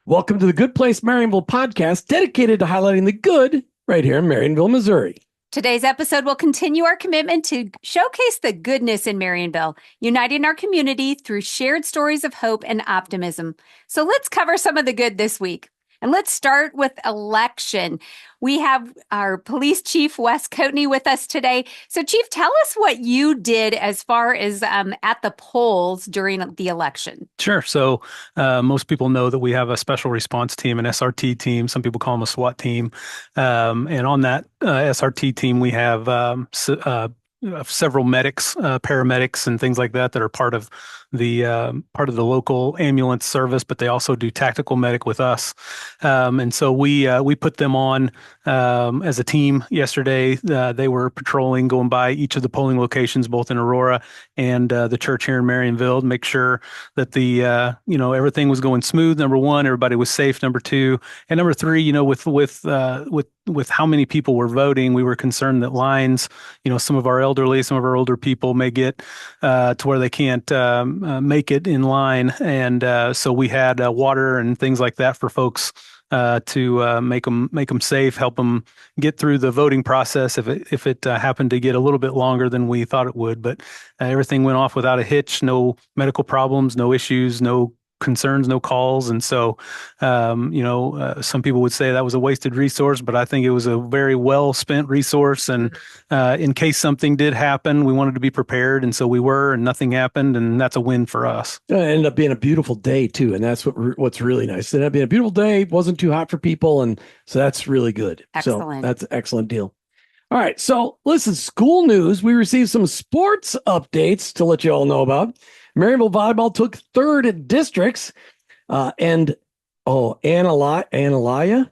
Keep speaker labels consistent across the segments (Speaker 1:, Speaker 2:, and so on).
Speaker 1: Welcome to the Good Place Marionville Podcast, dedicated to highlighting the good right here in Marionville, Missouri.
Speaker 2: Today's episode will continue our commitment to showcase the goodness in Marionville, uniting our community through shared stories of hope and optimism. So let's cover some of the good this week. And let's start with election. We have our Police Chief Wes Coatney with us today. So Chief, tell us what you did as far as at the polls during the election.
Speaker 3: Sure. So most people know that we have a special response team, an SRT team. Some people call them a SWAT team. And on that SRT team, we have several medics, paramedics, and things like that are part of the local ambulance service, but they also do tactical medic with us. And so we put them on as a team yesterday. They were patrolling, going by each of the polling locations, both in Aurora and the church here in Marionville, to make sure that everything was going smooth. Number one, everybody was safe. Number two, and number three, with how many people were voting, we were concerned that lines, some of our older people may get to where they can't make it in line. And so we had water and things like that for folks to make them safe, help them get through the voting process if it happened to get a little bit longer than we thought it would. But everything went off without a hitch, no medical problems, no issues, no concerns, no calls. And so, some people would say that was a wasted resource, but I think it was a very well spent resource. And in case something did happen, we wanted to be prepared. And so we were, and nothing happened. And that's a win for us.
Speaker 1: It ended up being a beautiful day too. And that's what's really nice. It ended up being a beautiful day. It wasn't too hot for people. And so that's really good.
Speaker 2: Excellent.
Speaker 1: So that's an excellent deal. All right. So listen, school news. We received some sports updates to let you all know about. Marionville Volleyball took third at districts, and Annaliyah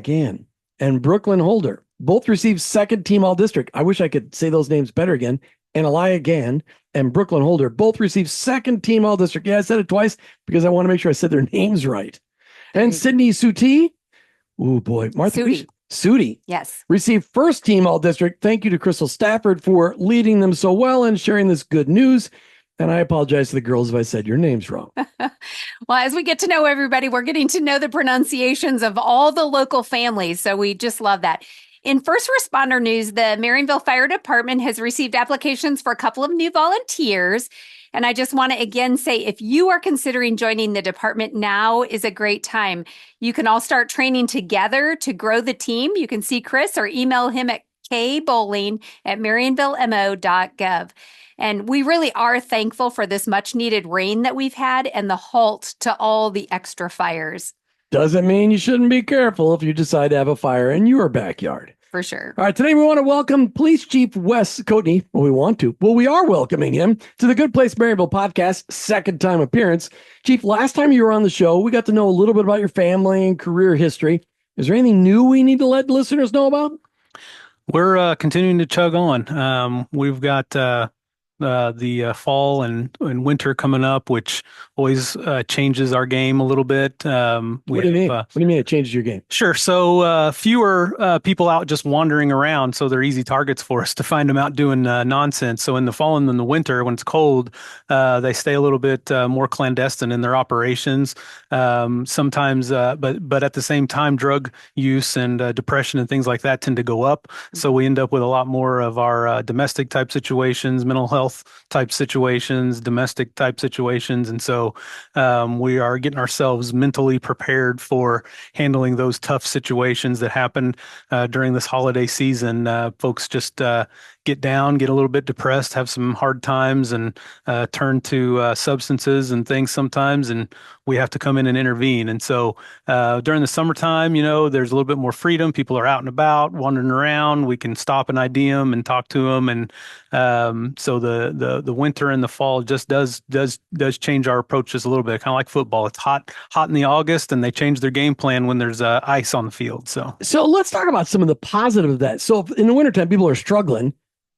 Speaker 1: Ghan and Brooklyn Holder both received second team all district. I wish I could say those names better again. Annaliyah Ghan and Brooklyn Holder both received second team all district. Yeah, I said it twice because I want to make sure I said their names right. And Sydney Soutee, oh boy, Soutee,
Speaker 2: yes,
Speaker 1: received first team all district. Thank you to Crystal Stafford for leading them so well and sharing this good news. And I apologize to the girls if I said your names wrong.
Speaker 2: Well, as we get to know everybody, we're getting to know the pronunciations of all the local families. So we just love that. In first responder news, the Marionville Fire Department has received applications for a couple of new volunteers. And I just want to again say, if you are considering joining the department, now is a great time. You can all start training together to grow the team. You can see Chris or email him at kbowling@marionvillemo.gov. And we really are thankful for this much needed rain that we've had and the halt to all the extra fires.
Speaker 1: Doesn't mean you shouldn't be careful if you decide to have a fire in your backyard.
Speaker 2: For sure.
Speaker 1: All right, today we want to welcome Police Chief Wes Coatney. We are welcoming him to the Good Place Marionville Podcast, second time appearance. Chief, last time you were on the show, we got to know a little bit about your family and career history. Is there anything new we need to let listeners know about?
Speaker 3: We're continuing to chug on. We've got the fall and winter coming up, which always changes our game a little bit.
Speaker 1: What do you mean? What do you mean it changes your game?
Speaker 3: Sure. So fewer people out just wandering around, so they're easy targets for us to find them out doing nonsense. So in the fall and in the winter, when it's cold, they stay a little bit more clandestine in their operations. Sometimes, but at the same time, drug use and depression and things like that tend to go up. So we end up with a lot more of our domestic type situations, mental health type situations, domestic type situations. And so we are getting ourselves mentally prepared for handling those tough situations that happen during this holiday season. Folks just get down, get a little bit depressed, have some hard times, and turn to substances and things sometimes, and we have to come in and intervene. And so during the summertime, there's a little bit more freedom. People are out and about, wandering around. We can stop and ID them and talk to them. And so the winter and the fall just does change our approach just a little bit, kind of like football. It's hot in the August, and they change their game plan when there's ice on the field. So
Speaker 1: let's talk about some of the positive of that. So if in the wintertime, people are struggling.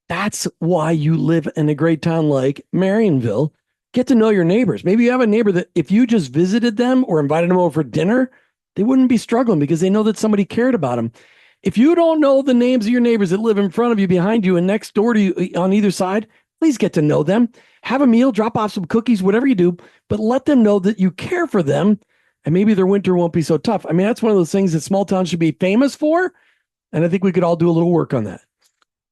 Speaker 1: That's why you live in a great town like Marionville. Get to know your neighbors. Maybe you have a neighbor that if you just visited them or invited them over for dinner, they wouldn't be struggling because they know that somebody cared about them. If you don't know the names of your neighbors that live in front of you, behind you, and next door to you on either side, please get to know them. Have a meal, drop off some cookies, whatever you do, but let them know that you care for them and maybe their winter won't be so tough. I mean, that's one of those things that small towns should be famous for. And I think we could all do a little work on that.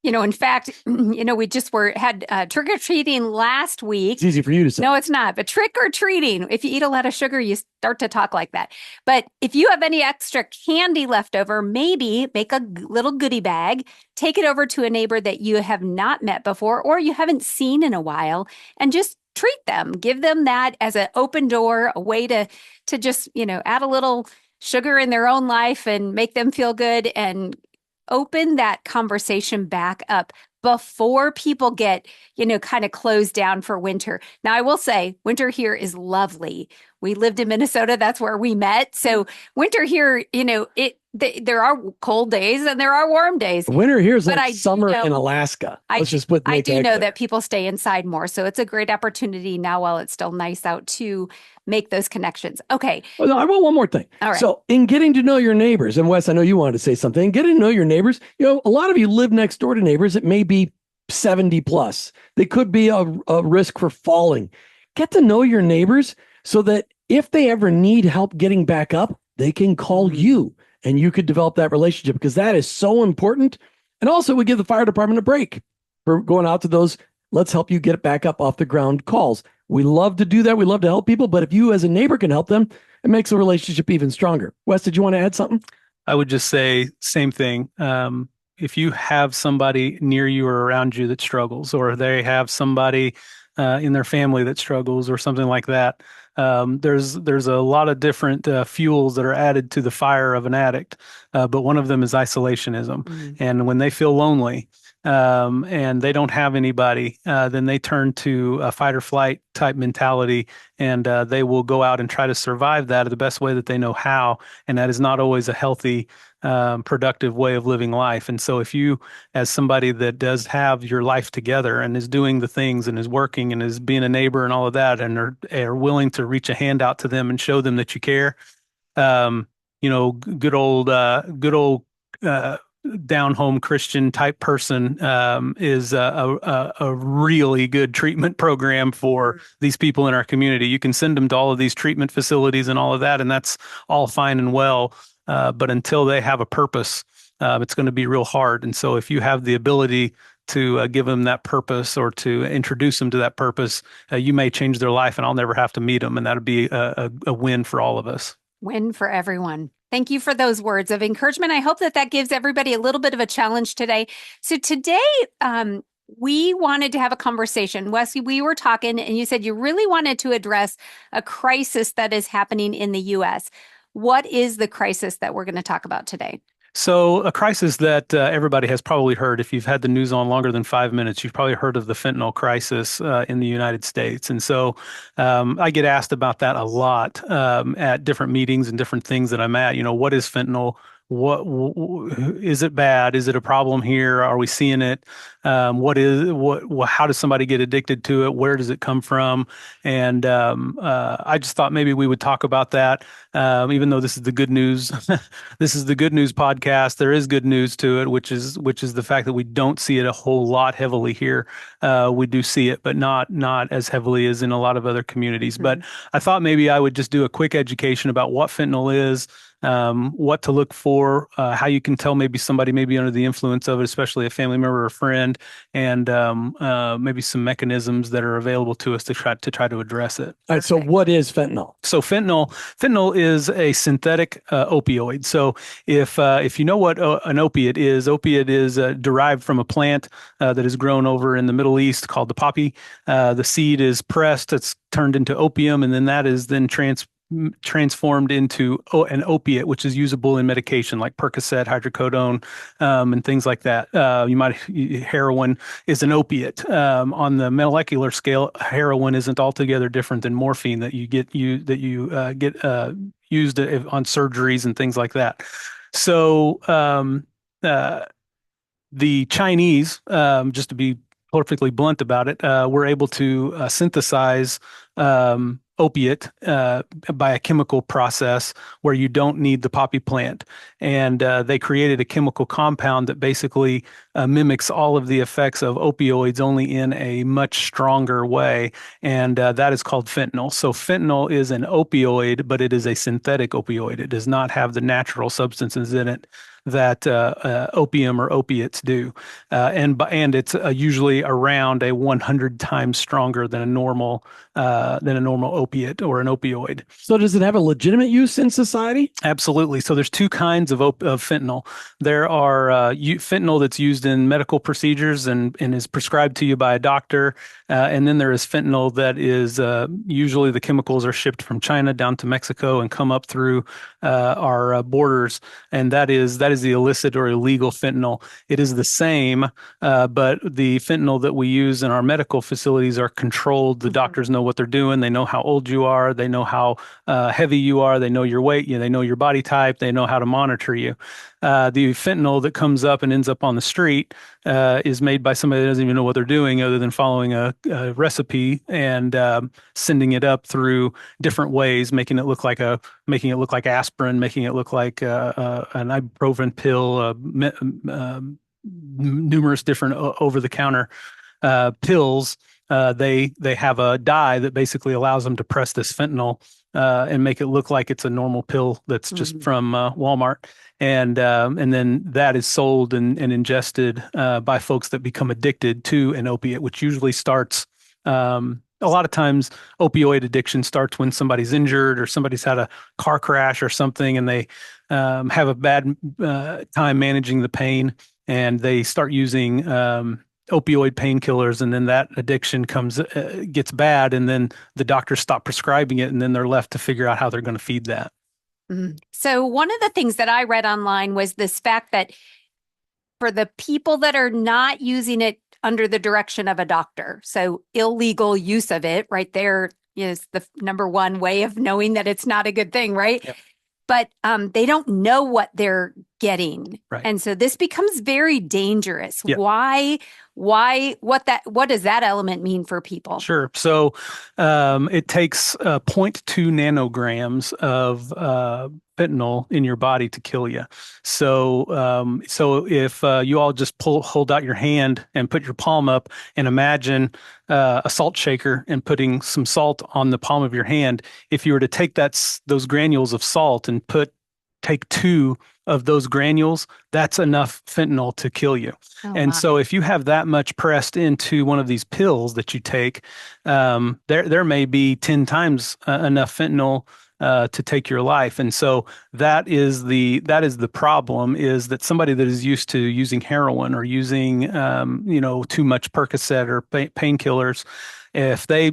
Speaker 2: In fact, we just had trick or treating last week.
Speaker 1: It's easy for you to say.
Speaker 2: No, it's not. But trick or treating, if you eat a lot of sugar, you start to talk like that. But if you have any extra candy left over, maybe make a little goodie bag, take it over to a neighbor that you have not met before or you haven't seen in a while, and just treat them. Give them that as an open door, a way to just, add a little sugar in their own life and make them feel good and open that conversation back up before people get, kind of closed down for winter. Now, I will say winter here is lovely. We lived in Minnesota. That's where we met. So winter here, there are cold days and there are warm days.
Speaker 1: Winter here is like summer in Alaska.
Speaker 2: I do know that people stay inside more. So it's a great opportunity now while it's still nice out to make those connections. Okay.
Speaker 1: Well, no, I want one more thing.
Speaker 2: All right.
Speaker 1: So in getting to know your neighbors, and Wes, I know you wanted to say something, in getting to know your neighbors, a lot of you live next door to neighbors that may be 70 plus. They could be a risk for falling. Get to know your neighbors so that if they ever need help getting back up, they can call you and you could develop that relationship, because that is so important. And also we give the fire department a break for going out to those, let's help you get it back up off the ground calls. We love to do that. We love to help people, but if you as a neighbor can help them, it makes the relationship even stronger. Wes, did you want to add something?
Speaker 3: I would just say same thing. If you have somebody near you or around you that struggles, or they have somebody in their family that struggles or something like that, there's a lot of different fuels that are added to the fire of an addict, but one of them is isolationism. And when they feel lonely, and they don't have anybody, then they turn to a fight or flight type mentality, and they will go out and try to survive that the best way that they know how. And that is not always a healthy, productive way of living life. And so if you, as somebody that does have your life together and is doing the things and is working and is being a neighbor and all of that, and are willing to reach a hand out to them and show them that you care, good old down home Christian type person is a really good treatment program for these people in our community. You can send them to all of these treatment facilities and all of that, and that's all fine and well. But until they have a purpose, it's going to be real hard. And so if you have the ability to give them that purpose or to introduce them to that purpose, you may change their life, and I'll never have to meet them. And that'd be a win for all of us.
Speaker 2: Win for everyone. Thank you for those words of encouragement. I hope that gives everybody a little bit of a challenge today. So today, we wanted to have a conversation. Wesley, we were talking and you said you really wanted to address a crisis that is happening in the U.S. What is the crisis that we're going to talk about today?
Speaker 3: So a crisis that everybody has probably heard. If you've had the news on longer than 5 minutes, you've probably heard of the fentanyl crisis in the United States. And so I get asked about that a lot at different meetings and different things that I'm at. What is fentanyl? What is it bad? Is it a problem here? Are we seeing it? How does somebody get addicted to it? Where does it come from? And I just thought maybe we would talk about that. Even though this is the good news, this is the good news podcast. There is good news to it, which is the fact that we don't see it a whole lot heavily here. We do see it, but not as heavily as in a lot of other communities. Mm-hmm. But I thought maybe I would just do a quick education about what fentanyl is, what to look for, how you can tell maybe somebody may be under the influence of it, especially a family member or a friend, and maybe some mechanisms that are available to us to try to address it.
Speaker 1: All right. So what is fentanyl?
Speaker 3: So fentanyl is a synthetic opioid. So if you know what an opiate is derived from a plant that is grown over in the Middle East called the poppy. The seed is pressed, it's turned into opium, and then that is then transformed into an opiate, which is usable in medication like Percocet, hydrocodone, and things like that. Heroin is an opiate. On the molecular scale, heroin isn't altogether different than morphine that you get used on surgeries and things like that. So the Chinese, just to be perfectly blunt about it, were able to synthesize opiate by a chemical process where you don't need the poppy plant. And they created a chemical compound that basically mimics all of the effects of opioids, only in a much stronger way, and that is called fentanyl. So fentanyl is an opioid, but it is a synthetic opioid. It does not have the natural substances in it that opium or opiates do, and it's usually around a 100 times stronger than a normal opiate or an opioid.
Speaker 1: So does it have a legitimate use in society?
Speaker 3: Absolutely. So there's two kinds of fentanyl. There are fentanyl that's used in medical procedures and is prescribed to you by a doctor, and then there is fentanyl that is usually the chemicals are shipped from China down to Mexico and come up through our borders, and that is the illicit or illegal fentanyl. It is the same, but the fentanyl that we use in our medical facilities are controlled. The doctors know what they're doing. They know how old you are. They know how heavy you are. They know your weight. They know your body type. They know how to monitor you. The fentanyl that comes up and ends up on the street is made by somebody that doesn't even know what they're doing other than following a recipe and sending it up through different ways, making it look like aspirin, making it look like an ibuprofen pill, numerous different over-the-counter pills. They have a dye that basically allows them to press this fentanyl and make it look like it's a normal pill that's just from Walmart. And then that is sold and ingested by folks that become addicted to an opiate, which usually starts a lot of times. Opioid addiction starts when somebody's injured or somebody's had a car crash or something, and they have a bad time managing the pain, and they start using opioid painkillers, and then that addiction gets bad, and then the doctors stop prescribing it, and then they're left to figure out how they're going to feed that.
Speaker 2: So one of the things that I read online was this fact that for the people that are not using it under the direction of a doctor, so illegal use of it right there is the number one way of knowing that it's not a good thing, right?
Speaker 3: Yep.
Speaker 2: But they don't know what they're getting.
Speaker 3: Right.
Speaker 2: And so this becomes very dangerous.
Speaker 3: Yep.
Speaker 2: Why, what does that element mean for people?
Speaker 3: Sure. So it takes 0.2 nanograms of fentanyl in your body to kill you. So if you all just hold out your hand and put your palm up and imagine a salt shaker and putting some salt on the palm of your hand, if you were to take those granules of salt and take 2 of those granules, that's enough fentanyl to kill you. And so if you have that much pressed into one of these pills that you take, there may be 10 times enough fentanyl to take your life. And so that is the problem, is that somebody that is used to using heroin or using too much Percocet or painkillers, if they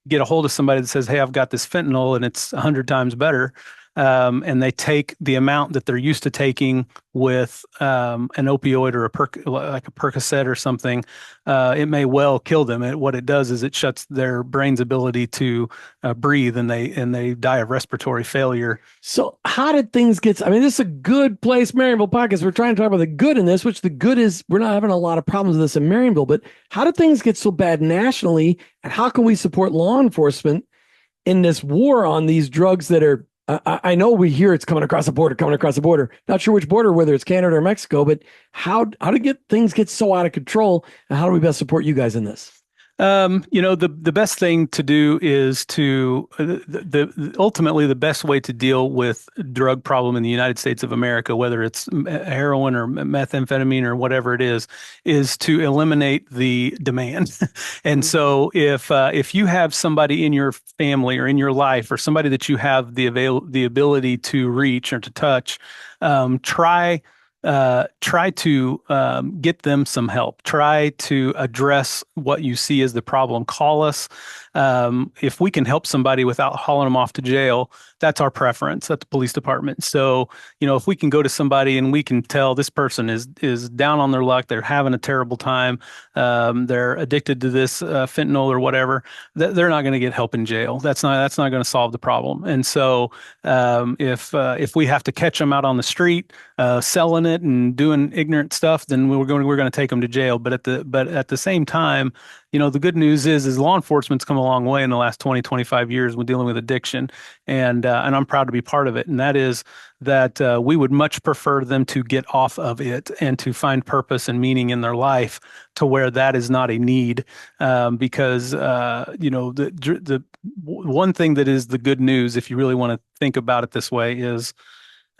Speaker 3: get a hold of somebody that says, "Hey, I've got this fentanyl and it's 100 times better," and they take the amount that they're used to taking with an opioid or like a Percocet or something, it may well kill them. What it does is it shuts their brain's ability to breathe, and they die of respiratory failure.
Speaker 1: So how did things get? I mean, this is a good Place Marionville podcast. We're trying to talk about the good in this, which the good is we're not having a lot of problems with this in Marionville. But how did things get so bad nationally, and how can we support law enforcement in this war on these drugs that are? I know we hear it's coming across the border. Not sure which border, whether it's Canada or Mexico, but how do things get so out of control, and how do we best support you guys in this?
Speaker 3: The best thing to do is to ultimately the best way to deal with drug problem in the United States of America, whether it's heroin or methamphetamine or whatever it is to eliminate the demand. And so if you have somebody in your family or in your life or somebody that you have the ability to reach or to touch, try to get them some help. Try to address what you see as the problem. Call us. If we can help somebody without hauling them off to jail, that's our preference at the police department. So, if we can go to somebody and we can tell this person is down on their luck, they're having a terrible time, they're addicted to this fentanyl or whatever, they're not going to get help in jail. That's not going to solve the problem. And so, if we have to catch them out on the street selling it and doing ignorant stuff, then we're going to take them to jail. But at the same time, the good news is law enforcement's come a long way in the last 20, 25 years with dealing with addiction. And I'm proud to be part of it. And that is that we would much prefer them to get off of it and to find purpose and meaning in their life to where that is not a need. Because, the one thing that is the good news, if you really want to think about it this way, is,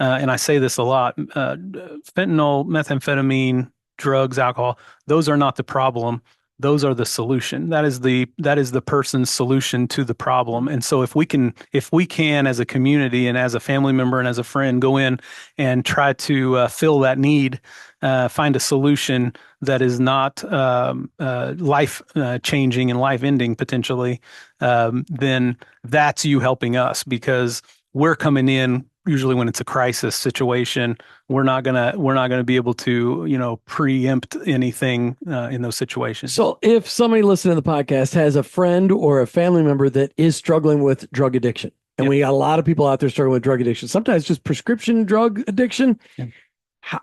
Speaker 3: and I say this a lot, fentanyl, methamphetamine, drugs, alcohol, those are not the problem. Those are the solution. That is the person's solution to the problem. And so if we can as a community and as a family member and as a friend go in and try to fill that need, find a solution that is not life changing and life ending potentially, then that's you helping us, because we're coming in usually when it's a crisis situation. We're not gonna be able to preempt anything in those situations.
Speaker 1: So if somebody listening to the podcast has a friend or a family member that is struggling with drug addiction, and we got a lot of people out there struggling with drug addiction, sometimes just prescription drug addiction,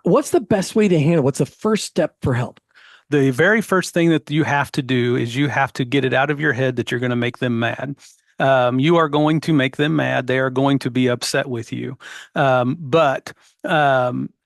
Speaker 1: what's the best way to handle? What's the first step for help?
Speaker 3: The very first thing that you have to do is you have to get it out of your head that you're going to make them mad. You are going to make them mad. They are going to be upset with you. But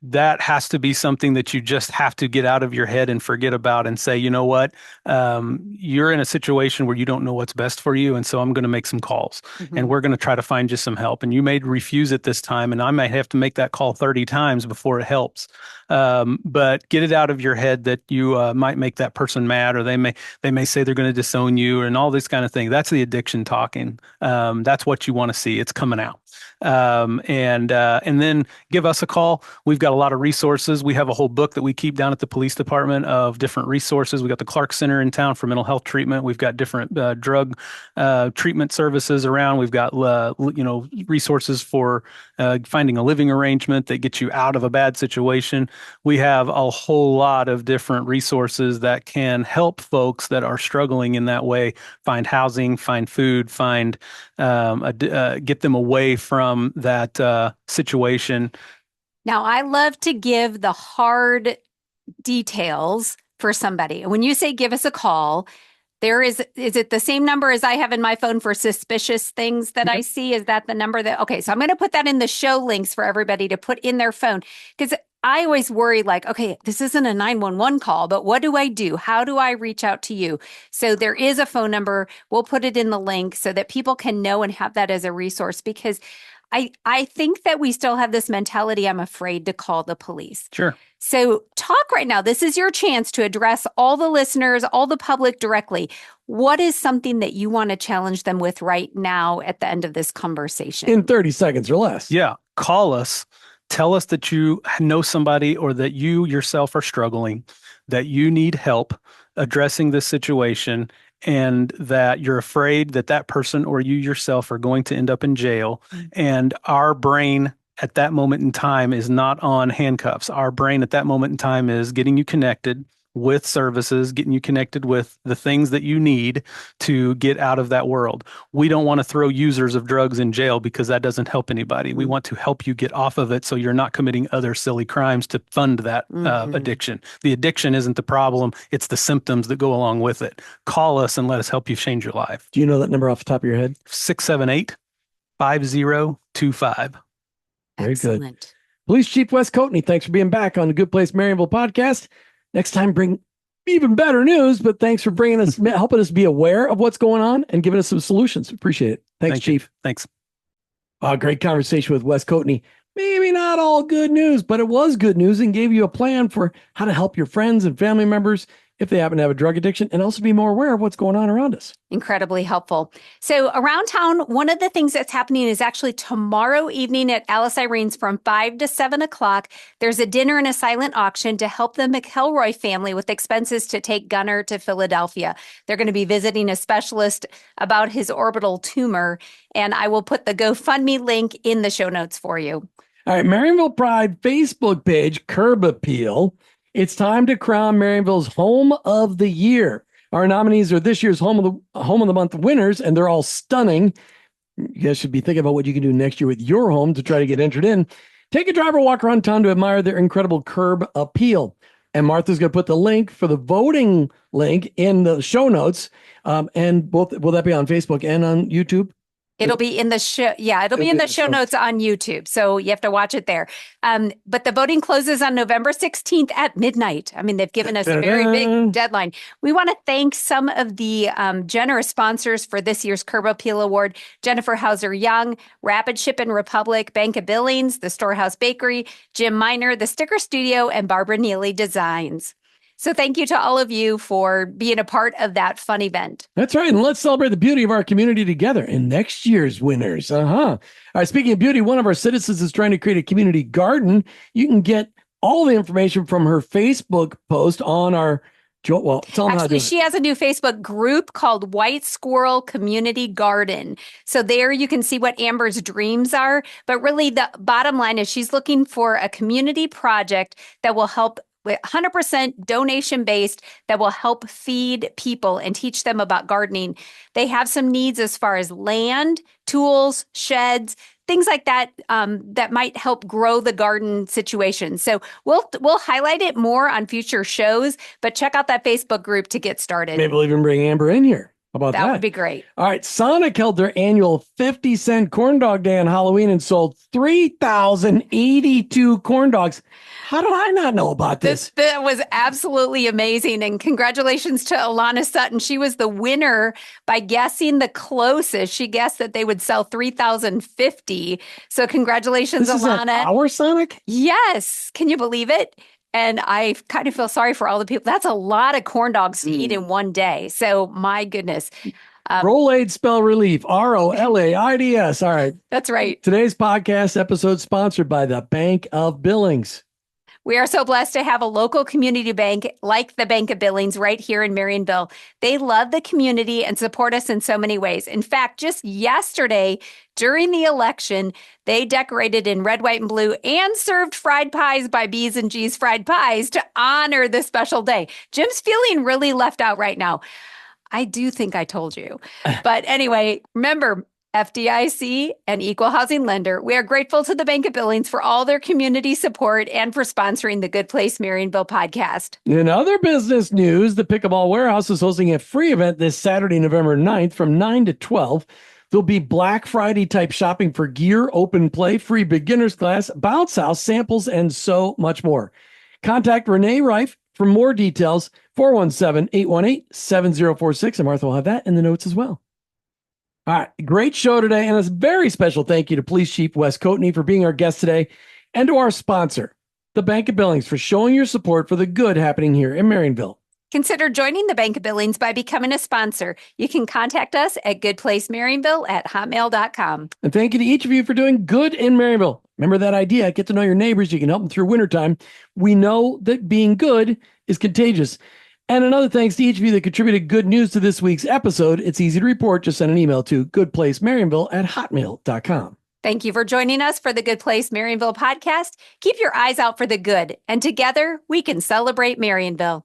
Speaker 3: that has to be something that you just have to get out of your head and forget about and say, you know what, you're in a situation where you don't know what's best for you. And so I'm going to make some calls and we're going to try to find you some help. And you may refuse it this time, and I might have to make that call 30 times before it helps. But get it out of your head that you might make that person mad, or they may say they're going to disown you and all this kind of thing. That's the addiction talking. That's what you want to see. It's coming out. And then give us a call. We've got a lot of resources. We have a whole book that we keep down at the police department of different resources. We got the Clark Center in town for mental health treatment. We've got different drug treatment services around. We've got resources for finding a living arrangement that gets you out of a bad situation. We have a whole lot of different resources that can help folks that are struggling in that way find housing, find food, get them away from that situation.
Speaker 2: Now, I love to give the hard details for somebody. And when you say give us a call, is it the same number as I have in my phone for suspicious things that I see? Is that the number okay, so I'm going to put that in the show links for everybody to put in their phone, because I always worry okay, this isn't a 911 call, but what do I do? How do I reach out to you? So there is a phone number. We'll put it in the link so that people can know and have that as a resource, because I think that we still have this mentality, I'm afraid to call the police.
Speaker 3: Sure.
Speaker 2: So talk right now. This is your chance to address all the listeners, all the public directly. What is something that you want to challenge them with right now at the end of this conversation?
Speaker 1: In 30 seconds or less.
Speaker 3: Yeah. Call us. Tell us that you know somebody, or that you yourself are struggling, that you need help addressing this situation, and that you're afraid that that person or you yourself are going to end up in jail. And our brain at that moment in time is not on handcuffs. Our brain at that moment in time is getting you connected with services, getting you connected with the things that you need to get out of that world. We don't want to throw users of drugs in jail, because that doesn't help anybody. We want to help you get off of it so you're not committing other silly crimes to fund that addiction. The addiction isn't the problem. It's the symptoms that go along with it. Call us and let us help you change your life.
Speaker 1: Do you know that number off the top of your head?
Speaker 3: 678-5025.
Speaker 1: Very
Speaker 2: Excellent.
Speaker 1: good. Police Chief Wes Coatney, thanks for being back on the Good Place Marionville podcast. Next time, bring even better news, but thanks for bringing us, helping us be aware of what's going on and giving us some solutions. Appreciate it. Thanks, Chief.
Speaker 3: Thanks.
Speaker 1: Great conversation with Wes Coatney. Maybe not all good news, but it was good news and gave you a plan for how to help your friends and family members if they happen to have a drug addiction, and also be more aware of what's going on around us.
Speaker 2: Incredibly helpful. So around town, one of the things that's happening is actually tomorrow evening at Alice Irene's from 5 to 7 o'clock. There's a dinner and a silent auction to help the McElroy family with expenses to take Gunner to Philadelphia. They're going to be visiting a specialist about his orbital tumor, and I will put the GoFundMe link in the show notes for you.
Speaker 1: All right, Marionville Pride Facebook page, Curb Appeal. It's time to crown Marionville's Home of the Year. Our nominees are this year's Home of the Month winners, and they're all stunning. You guys should be thinking about what you can do next year with your home to try to get entered in. Take a drive or walk around town to admire their incredible curb appeal. And Martha's going to put the link for the voting link in the show notes. And both, will that be on Facebook and on YouTube?
Speaker 2: It'll be in the show. Yeah, it'll be in the show notes on YouTube. So you have to watch it there. But the voting closes on November 16th at midnight. I mean, they've given us a very big deadline. We want to thank some of the generous sponsors for this year's Curb Appeal Award: Jennifer Hauser Young, Rapid Ship and Republic, Bank of Billings, the Storehouse Bakery, Jim Miner, the Sticker Studio, and Barbara Neely Designs. So thank you to all of you for being a part of that fun event.
Speaker 1: That's right. And let's celebrate the beauty of our community together in next year's winners. All right. Speaking of beauty, one of our citizens is trying to create a community garden. You can get all the information from her Facebook post on our tell them how to do it.
Speaker 2: She has a new Facebook group called White Squirrel Community Garden. So there you can see what Amber's dreams are. But really the bottom line is she's looking for a community project that will help, with 100% donation based, that will help feed people and teach them about gardening. They have some needs as far as land, tools, sheds, things like that, that might help grow the garden situation. So we'll highlight it more on future shows, but check out that Facebook group to get started.
Speaker 1: Maybe we'll even bring Amber in here. How about that?
Speaker 2: That would be great.
Speaker 1: All right. Sonic held their annual 50-cent corn dog day on Halloween and sold 3,082 corn dogs. How did I not know about this?
Speaker 2: That was absolutely amazing. And congratulations to Alanna Sutton. She was the winner by guessing the closest. She guessed that they would sell 3,050. So congratulations, Alanna.
Speaker 1: This is our Sonic?
Speaker 2: Yes. Can you believe it? And I kind of feel sorry for all the people. That's a lot of corn dogs to eat in one day. So my goodness.
Speaker 1: Rolaids spell relief. ROLAIDS. All right.
Speaker 2: That's right.
Speaker 1: Today's podcast episode sponsored by the Bank of Billings.
Speaker 2: We are so blessed to have a local community bank like the Bank of Billings right here in Marionville. They love the community and support us in so many ways. In fact, just yesterday during the election, they decorated in red, white, and blue and served fried pies by B's and G's Fried Pies to honor this special day. Jim's feeling really left out right now. I do think I told you. But anyway, remember, FDIC and equal housing lender. We are grateful to the Bank of Billings for all their community support and for sponsoring the Good Place Marionville podcast.
Speaker 1: In other business news, the Pickleball Warehouse is hosting a free event this Saturday, November 9th from 9 to 12. There'll be Black Friday type shopping for gear, open play, free beginners class, bounce house, samples, and so much more. Contact Renee Reif for more details, 417-818-7046. And Martha will have that in the notes as well. All right, great show today, and a very special thank you to Police Chief Wes Coatney for being our guest today, and to our sponsor, the Bank of Billings, for showing your support for the good happening here in Marionville.
Speaker 2: Consider joining the Bank of Billings by becoming a sponsor. You can contact us at goodplacemarionville@hotmail.com.
Speaker 1: And thank you to each of you for doing good in Marionville. Remember that idea, get to know your neighbors, you can help them through wintertime. We know that being good is contagious. And another thanks to each of you that contributed good news to this week's episode. It's easy to report. Just send an email to goodplacemarionville@hotmail.com.
Speaker 2: Thank you for joining us for the Good Place Marionville podcast. Keep your eyes out for the good, and together we can celebrate Marionville.